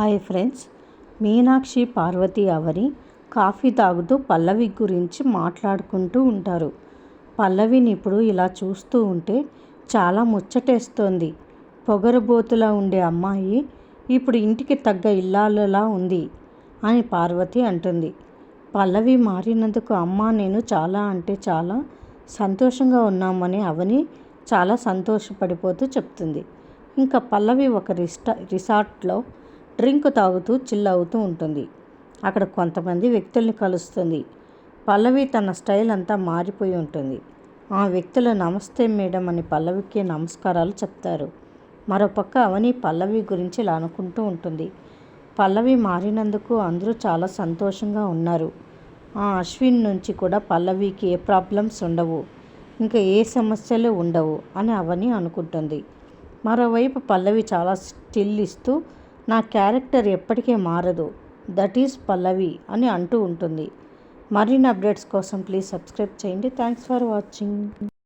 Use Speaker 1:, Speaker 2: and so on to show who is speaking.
Speaker 1: Hi friends, Meenakshi Parvati అవని coffee తాగుతూ పల్లవి గురించి మాట్లాడుకుంటూ ఉంటారు. పల్లవిని ఇప్పుడు ఇలా చూస్తూ ఉంటే చాలా ముచ్చటేస్తోంది. పొగరుబోతులా ఉండే అమ్మాయి ఇప్పుడు ఇంటికి తగ్గ ఇల్లాలులా ఉంది అని పార్వతి అంటుంది. పల్లవి మారినందుకు అమ్మ నేను చాలా అంటే చాలా సంతోషంగా ఉన్నామని అవని చాలా సంతోషపడిపోతూ చెప్తుంది. ఇంకా పల్లవి ఒక రిసార్ట్లో డ్రింక్ తాగుతూ చిల్ అవుతూ ఉంటుంది. అక్కడ కొంతమంది వ్యక్తుల్ని కలుస్తుంది. పల్లవి తన స్టైల్ అంతా మారిపోయి ఉంటుంది. ఆ వ్యక్తులు నమస్తే మేడం అని పల్లవికి నమస్కారాలు చెప్తారు. మరోపక్క అవని పల్లవి గురించి ఇలా అనుకుంటూ ఉంటుంది. పల్లవి మారినందుకు అందరూ చాలా సంతోషంగా ఉన్నారు. ఆ అశ్విన్ నుంచి కూడా పల్లవికి ఏ ప్రాబ్లమ్స్ ఉండవు, ఇంకా ఏ సమస్యలు ఉండవు అని అవని అనుకుంటుంది. మరోవైపు పల్లవి చాలా స్టిల్ ఇస్తూ నా క్యారెక్టర్ ఎప్పటికీ మారదు, దట్ ఈజ్ పల్లవి అని అంటూ ఉంటుంది. మరిన్ని అప్డేట్స్ కోసం ప్లీజ్ సబ్స్క్రైబ్ చేయండి. Thanks for watching.